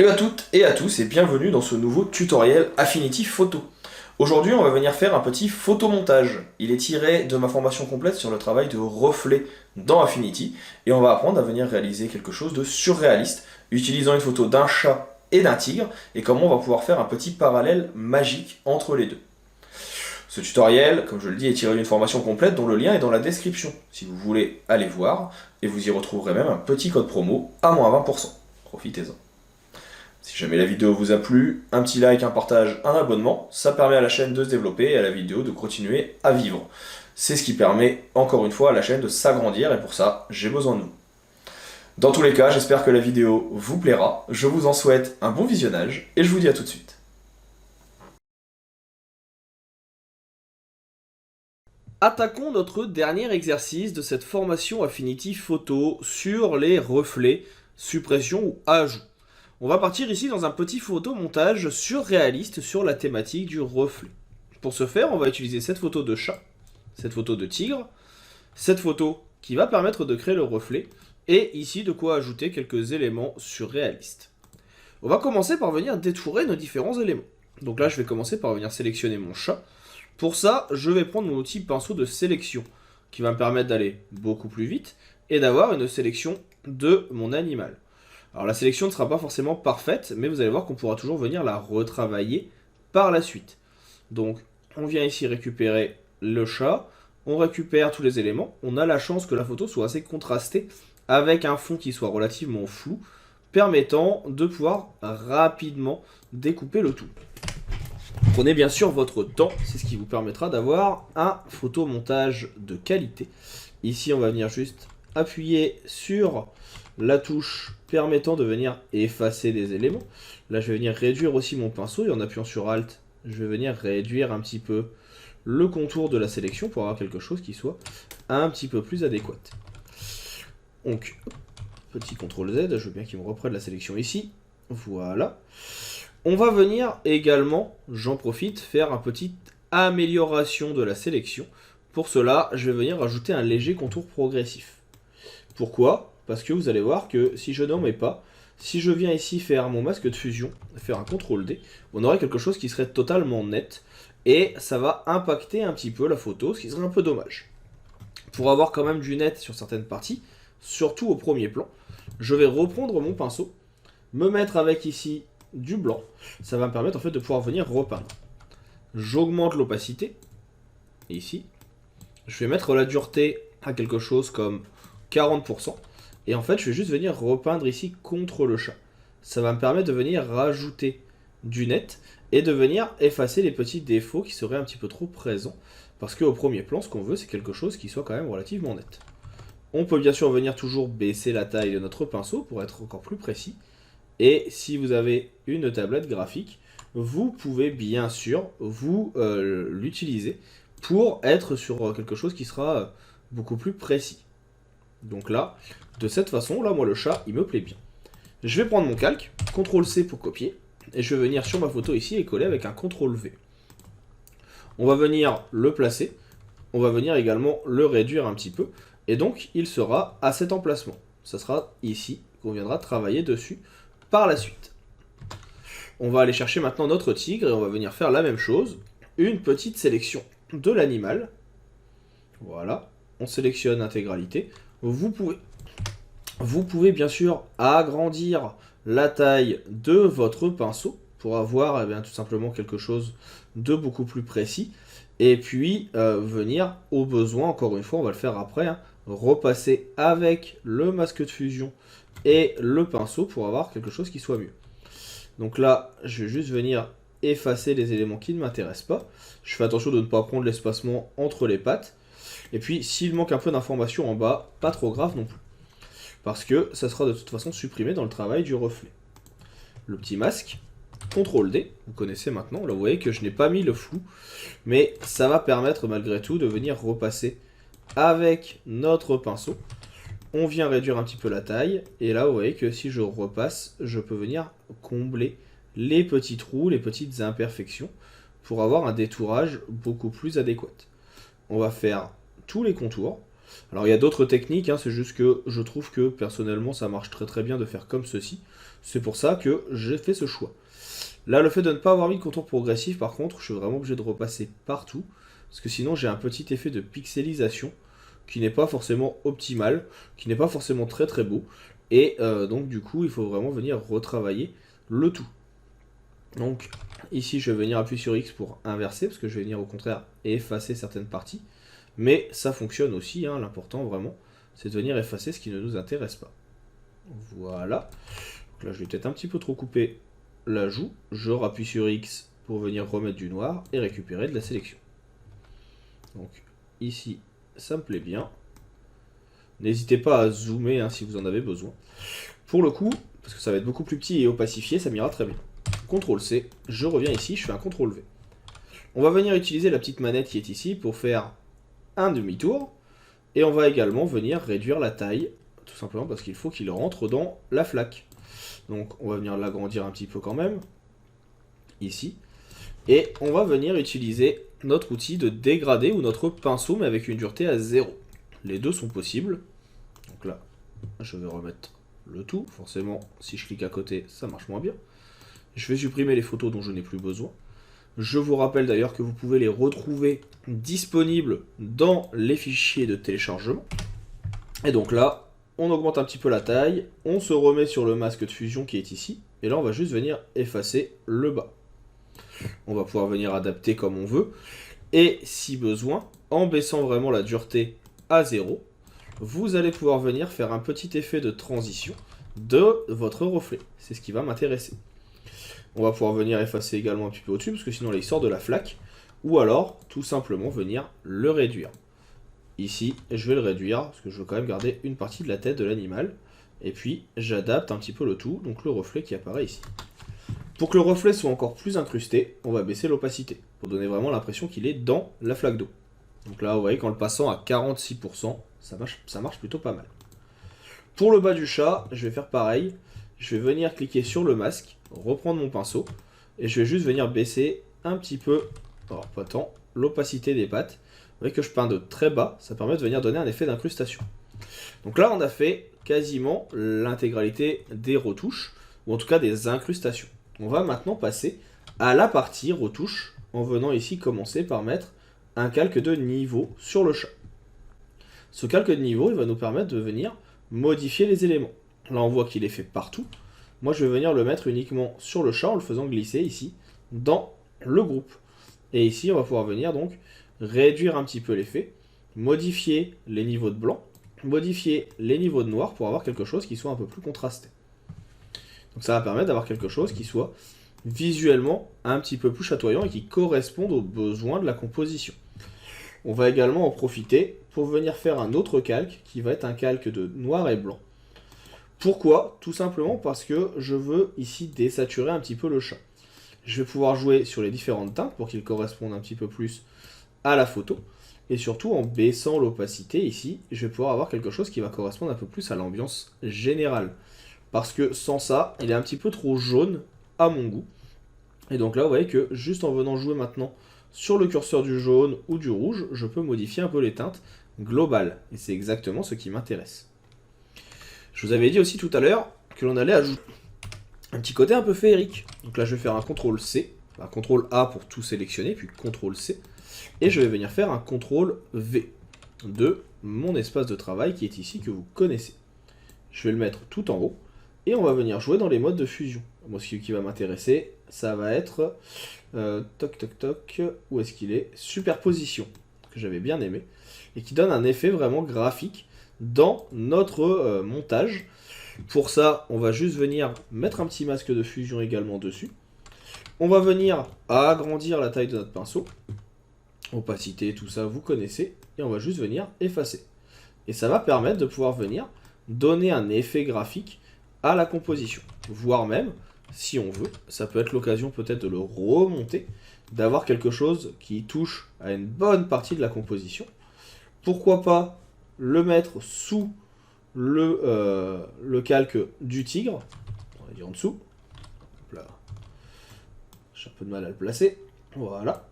Salut à toutes et à tous et bienvenue dans ce nouveau tutoriel Affinity Photo. Aujourd'hui on va venir faire un petit photomontage. Il est tiré de ma formation complète sur le travail de reflet dans Affinity et on va apprendre à venir réaliser quelque chose de surréaliste utilisant une photo d'un chat et d'un tigre et comment on va pouvoir faire un petit parallèle magique entre les deux. Ce tutoriel, comme je le dis, est tiré d'une formation complète dont le lien est dans la description si vous voulez aller voir et vous y retrouverez même un petit code promo à moins 20%. Profitez-en. Si jamais la vidéo vous a plu, un petit like, un partage, un abonnement, ça permet à la chaîne de se développer et à la vidéo de continuer à vivre. C'est ce qui permet, encore une fois, à la chaîne de s'agrandir et pour ça, j'ai besoin de vous. Dans tous les cas, j'espère que la vidéo vous plaira, je vous en souhaite un bon visionnage et je vous dis à tout de suite. Attaquons notre dernier exercice de cette formation Affinity Photo sur les reflets, suppression ou ajout. On va partir ici dans un petit photomontage surréaliste sur la thématique du reflet. Pour ce faire, on va utiliser cette photo de chat, cette photo de tigre, cette photo qui va permettre de créer le reflet, et ici de quoi ajouter quelques éléments surréalistes. On va commencer par venir détourer nos différents éléments. Donc là, je vais commencer par venir sélectionner mon chat. Pour ça, je vais prendre mon outil pinceau de sélection, qui va me permettre d'aller beaucoup plus vite, et d'avoir une sélection de mon animal. Alors la sélection ne sera pas forcément parfaite, mais vous allez voir qu'on pourra toujours venir la retravailler par la suite. Donc on vient ici récupérer le chat, on récupère tous les éléments, on a la chance que la photo soit assez contrastée avec un fond qui soit relativement flou, permettant de pouvoir rapidement découper le tout. Prenez bien sûr votre temps, c'est ce qui vous permettra d'avoir un photomontage de qualité. Ici on va venir juste appuyer sur la touche permettant de venir effacer des éléments. Là, je vais venir réduire aussi mon pinceau et en appuyant sur Alt, je vais venir réduire un petit peu le contour de la sélection pour avoir quelque chose qui soit un petit peu plus adéquat. Donc, petit CTRL Z, je veux bien qu'il me reprenne la sélection ici. Voilà. On va venir également, j'en profite, faire une petite amélioration de la sélection. Pour cela, je vais venir ajouter un léger contour progressif. Pourquoi ? Parce que vous allez voir que si je n'en mets pas, si je viens ici faire mon masque de fusion, faire un CTRL D, on aurait quelque chose qui serait totalement net et ça va impacter un petit peu la photo, ce qui serait un peu dommage. Pour avoir quand même du net sur certaines parties, surtout au premier plan, je vais reprendre mon pinceau, me mettre avec ici du blanc, ça va me permettre en fait de pouvoir venir repeindre. J'augmente l'opacité, ici, je vais mettre la dureté à quelque chose comme 40%. Et en fait, je vais juste venir repeindre ici contre le chat. Ça va me permettre de venir rajouter du net et de venir effacer les petits défauts qui seraient un petit peu trop présents. Parce qu'au premier plan, ce qu'on veut, c'est quelque chose qui soit quand même relativement net. On peut bien sûr venir toujours baisser la taille de notre pinceau pour être encore plus précis. Et si vous avez une tablette graphique, vous pouvez bien sûr vous l'utiliser pour être sur quelque chose qui sera beaucoup plus précis. Donc là, de cette façon, là, moi, le chat, il me plaît bien. Je vais prendre mon calque, CTRL-C pour copier, et je vais venir sur ma photo ici et coller avec un CTRL-V. On va venir le placer, on va venir également le réduire un petit peu, et donc, il sera à cet emplacement. Ça sera ici qu'on viendra travailler dessus par la suite. On va aller chercher maintenant notre tigre, et on va venir faire la même chose, une petite sélection de l'animal. Voilà, on sélectionne l'intégralité. Vous pouvez bien sûr agrandir la taille de votre pinceau pour avoir tout simplement quelque chose de beaucoup plus précis. Et puis venir au besoin, encore une fois, on va le faire après, repasser avec le masque de fusion et le pinceau pour avoir quelque chose qui soit mieux. Donc là, je vais juste venir effacer les éléments qui ne m'intéressent pas. Je fais attention de ne pas prendre l'espacement entre les pattes. Et puis, s'il manque un peu d'informations en bas, pas trop grave non plus. Parce que ça sera de toute façon supprimé dans le travail du reflet. Le petit masque, CTRL D, vous connaissez maintenant. Là, vous voyez que je n'ai pas mis le flou. Mais ça va permettre malgré tout de venir repasser avec notre pinceau. On vient réduire un petit peu la taille. Et là, vous voyez que si je repasse, je peux venir combler les petits trous, les petites imperfections, pour avoir un détourage beaucoup plus adéquat. On va faire tous les contours. Alors il y a d'autres techniques, hein, c'est juste que je trouve que personnellement ça marche très très bien de faire comme ceci. C'est pour ça que j'ai fait ce choix. Là, le fait de ne pas avoir mis de contour progressif, par contre, je suis vraiment obligé de repasser partout, parce que sinon j'ai un petit effet de pixelisation qui n'est pas forcément optimal, qui n'est pas forcément très très beau, et donc du coup il faut vraiment venir retravailler le tout. Donc ici je vais venir appuyer sur X pour inverser, parce que je vais venir au contraire effacer certaines parties, mais ça fonctionne aussi, hein, l'important vraiment c'est de venir effacer ce qui ne nous intéresse pas. Voilà, donc là je vais peut-être un petit peu trop couper l'ajout, je rappuie sur X pour venir remettre du noir et récupérer de la sélection. Donc ici ça me plaît bien. N'hésitez pas à zoomer, hein, si vous en avez besoin. Pour le coup, parce que ça va être beaucoup plus petit et opacifié, ça m'ira très bien. CTRL C, je reviens ici, je fais un CTRL V. On va venir utiliser la petite manette qui est ici pour faire un demi-tour. Et on va également venir réduire la taille, tout simplement parce qu'il faut qu'il rentre dans la flaque. Donc on va venir l'agrandir un petit peu quand même, ici. Et on va venir utiliser notre outil de dégradé ou notre pinceau, mais avec une dureté à 0. Les deux sont possibles. Donc là, je vais remettre le tout. Forcément, si je clique à côté, ça marche moins bien. Je vais supprimer les photos dont je n'ai plus besoin. Je vous rappelle d'ailleurs que vous pouvez les retrouver disponibles dans les fichiers de téléchargement. Et donc là, on augmente un petit peu la taille, on se remet sur le masque de fusion qui est ici, et là on va juste venir effacer le bas. On va pouvoir venir adapter comme on veut, et si besoin, en baissant vraiment la dureté à 0, vous allez pouvoir venir faire un petit effet de transition de votre reflet. C'est ce qui va m'intéresser. On va pouvoir venir effacer également un petit peu au-dessus, parce que sinon là, il sort de la flaque. Ou alors, tout simplement, venir le réduire. Ici, je vais le réduire, parce que je veux quand même garder une partie de la tête de l'animal. Et puis, j'adapte un petit peu le tout, donc le reflet qui apparaît ici. Pour que le reflet soit encore plus incrusté, on va baisser l'opacité, pour donner vraiment l'impression qu'il est dans la flaque d'eau. Donc là, vous voyez qu'en le passant à 46%, ça marche plutôt pas mal. Pour le bas du chat, je vais faire pareil. Je vais venir cliquer sur le masque, reprendre mon pinceau, et je vais juste venir baisser un petit peu, alors pas tant, l'opacité des pattes. Vous voyez que je peins de très bas, ça permet de venir donner un effet d'incrustation. Donc là, on a fait quasiment l'intégralité des retouches, ou en tout cas des incrustations. On va maintenant passer à la partie retouche, en venant ici commencer par mettre un calque de niveau sur le chat. Ce calque de niveau, il va nous permettre de venir modifier les éléments. Là, on voit qu'il est fait partout. Moi, je vais venir le mettre uniquement sur le chat en le faisant glisser ici, dans le groupe. Et ici, on va pouvoir venir donc réduire un petit peu l'effet, modifier les niveaux de blanc, modifier les niveaux de noir pour avoir quelque chose qui soit un peu plus contrasté. Donc ça va permettre d'avoir quelque chose qui soit visuellement un petit peu plus chatoyant et qui corresponde aux besoins de la composition. On va également en profiter pour venir faire un autre calque qui va être un calque de noir et blanc. Pourquoi? Tout simplement parce que je veux ici désaturer un petit peu le chat. Je vais pouvoir jouer sur les différentes teintes pour qu'ils correspondent un petit peu plus à la photo. Et surtout en baissant l'opacité ici, je vais pouvoir avoir quelque chose qui va correspondre un peu plus à l'ambiance générale. Parce que sans ça, il est un petit peu trop jaune à mon goût. Et donc là, vous voyez que juste en venant jouer maintenant sur le curseur du jaune ou du rouge, je peux modifier un peu les teintes globales. Et c'est exactement ce qui m'intéresse. Je vous avais dit aussi tout à l'heure que l'on allait ajouter un petit côté un peu féerique. Donc là, je vais faire un CTRL C, un CTRL A pour tout sélectionner, puis CTRL C. Et je vais venir faire un CTRL V de mon espace de travail qui est ici, que vous connaissez. Je vais le mettre tout en haut. Et on va venir jouer dans les modes de fusion. Moi, ce qui va m'intéresser, ça va être... toc toc toc, où est-ce qu'il est? Superposition, que j'avais bien aimé. Et qui donne un effet vraiment graphique dans notre montage. Pour ça, on va juste venir mettre un petit masque de fusion également dessus. On va venir agrandir la taille de notre pinceau. Opacité, tout ça, vous connaissez. Et on va juste venir effacer. Et ça va permettre de pouvoir venir donner un effet graphique à la composition. Voire même, si on veut, ça peut être l'occasion peut-être de le remonter, d'avoir quelque chose qui touche à une bonne partie de la composition. Pourquoi pas le mettre sous le calque du tigre, on va dire en dessous. Là. J'ai un peu de mal à le placer. Voilà.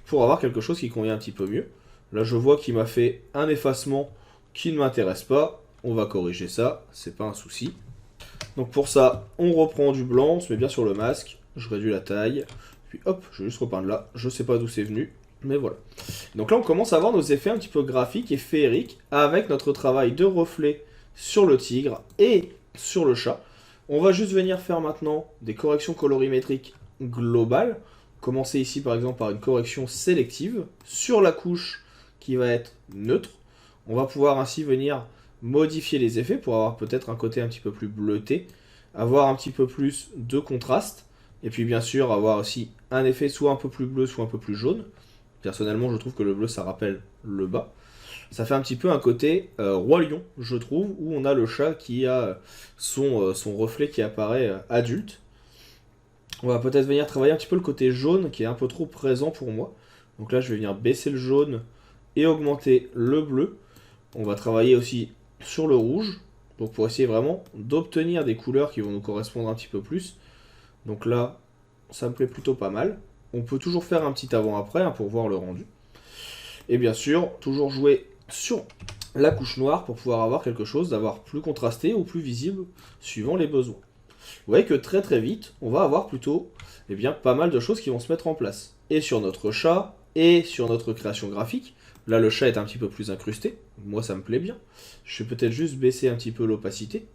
Pour avoir quelque chose qui convient un petit peu mieux. Là, je vois qu'il m'a fait un effacement qui ne m'intéresse pas. On va corriger ça, c'est pas un souci. Donc pour ça, on reprend du blanc, on se met bien sur le masque, je réduis la taille, puis hop, je vais juste repeindre là, je sais pas d'où c'est venu, mais voilà. Donc là on commence à avoir nos effets un petit peu graphiques et féeriques avec notre travail de reflet sur le tigre et sur le chat. On va juste venir faire maintenant des corrections colorimétriques globales. Commencer ici par exemple par une correction sélective sur la couche qui va être neutre. On va pouvoir ainsi venir modifier les effets pour avoir peut-être un côté un petit peu plus bleuté, avoir un petit peu plus de contraste, et puis bien sûr avoir aussi un effet soit un peu plus bleu, soit un peu plus jaune. Personnellement, je trouve que le bleu, ça rappelle le bas. Ça fait un petit peu un côté Roi Lion, je trouve, où on a le chat qui a son reflet qui apparaît adulte. On va peut-être venir travailler un petit peu le côté jaune, qui est un peu trop présent pour moi. Donc là, je vais venir baisser le jaune et augmenter le bleu. On va travailler aussi sur le rouge, donc pour essayer vraiment d'obtenir des couleurs qui vont nous correspondre un petit peu plus. Donc là, ça me plaît plutôt pas mal. On peut toujours faire un petit avant-après hein, pour voir le rendu. Et bien sûr, toujours jouer sur la couche noire pour pouvoir avoir quelque chose d'avoir plus contrasté ou plus visible suivant les besoins. Vous voyez que très très vite, on va avoir plutôt pas mal de choses qui vont se mettre en place. Et sur notre chat, et sur notre création graphique. Là, le chat est un petit peu plus incrusté. Moi, ça me plaît bien. Je vais peut-être juste baisser un petit peu l'opacité.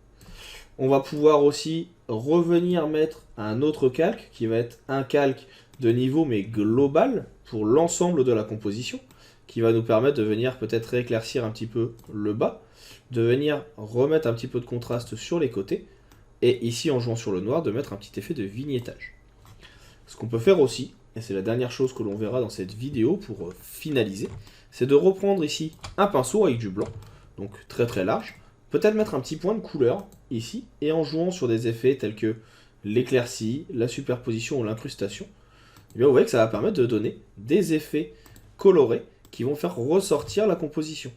On va pouvoir aussi revenir mettre un autre calque, qui va être un calque de niveau, mais global, pour l'ensemble de la composition, qui va nous permettre de venir peut-être éclaircir un petit peu le bas, de venir remettre un petit peu de contraste sur les côtés, et ici, en jouant sur le noir, de mettre un petit effet de vignettage. Ce qu'on peut faire aussi, et c'est la dernière chose que l'on verra dans cette vidéo pour finaliser, c'est de reprendre ici un pinceau avec du blanc, donc très très large, peut-être mettre un petit point de couleur ici, et en jouant sur des effets tels que l'éclaircie, la superposition ou l'incrustation, vous voyez que ça va permettre de donner des effets colorés qui vont faire ressortir la composition.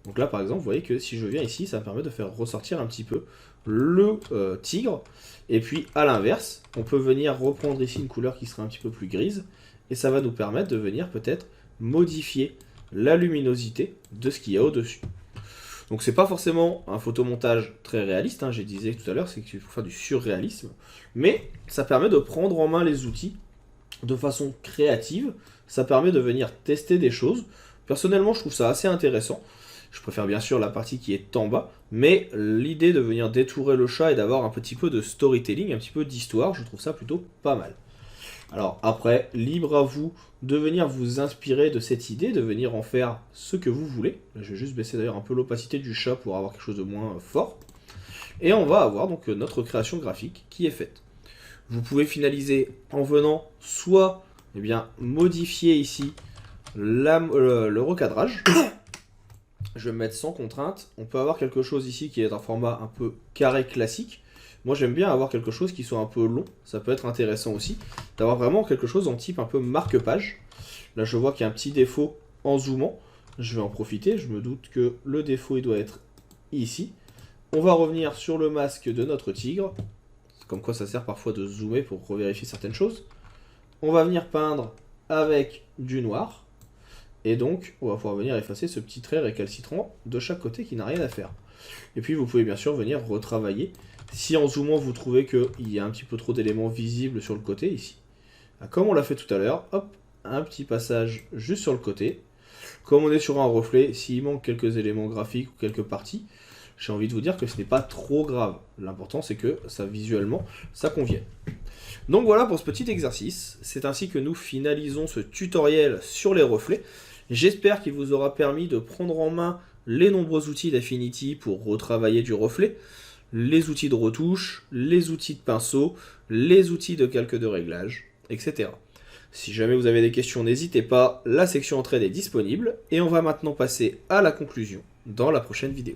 Donc là par exemple, vous voyez que si je viens ici, ça me permet de faire ressortir un petit peu le tigre, et puis à l'inverse, on peut venir reprendre ici une couleur qui sera un petit peu plus grise, et ça va nous permettre de venir peut-être modifier la luminosité de ce qu'il y a au-dessus. Donc c'est pas forcément un photomontage très réaliste, hein, j'ai disais tout à l'heure, c'est qu'il faut faire du surréalisme, mais ça permet de prendre en main les outils de façon créative, ça permet de venir tester des choses. Personnellement, je trouve ça assez intéressant. Je préfère bien sûr la partie qui est en bas, mais l'idée de venir détourer le chat et d'avoir un petit peu de storytelling, un petit peu d'histoire, je trouve ça plutôt pas mal. Alors après, libre à vous de venir vous inspirer de cette idée, de venir en faire ce que vous voulez. Là, je vais juste baisser d'ailleurs un peu l'opacité du chat pour avoir quelque chose de moins fort. Et on va avoir donc notre création graphique qui est faite. Vous pouvez finaliser en venant soit modifier ici le recadrage. Je vais me mettre sans contrainte. On peut avoir quelque chose ici qui est un format un peu carré classique. Moi j'aime bien avoir quelque chose qui soit un peu long, ça peut être intéressant aussi, d'avoir vraiment quelque chose en type un peu marque-page. Là je vois qu'il y a un petit défaut en zoomant, je vais en profiter, je me doute que le défaut il doit être ici. On va revenir sur le masque de notre tigre, comme quoi ça sert parfois de zoomer pour revérifier certaines choses. On va venir peindre avec du noir, et donc on va pouvoir venir effacer ce petit trait récalcitrant de chaque côté qui n'a rien à faire. Et puis vous pouvez bien sûr venir retravailler. Si en zoomant vous trouvez qu'il y a un petit peu trop d'éléments visibles sur le côté ici, comme on l'a fait tout à l'heure, hop, un petit passage juste sur le côté. Comme on est sur un reflet, s'il manque quelques éléments graphiques ou quelques parties, j'ai envie de vous dire que ce n'est pas trop grave. L'important c'est que ça visuellement, ça convienne. Donc voilà pour ce petit exercice, c'est ainsi que nous finalisons ce tutoriel sur les reflets. J'espère qu'il vous aura permis de prendre en main les nombreux outils d'Affinity pour retravailler du reflet, les outils de retouche, les outils de pinceau, les outils de calque de réglage, etc. Si jamais vous avez des questions, n'hésitez pas, la section entraide est disponible, et on va maintenant passer à la conclusion dans la prochaine vidéo.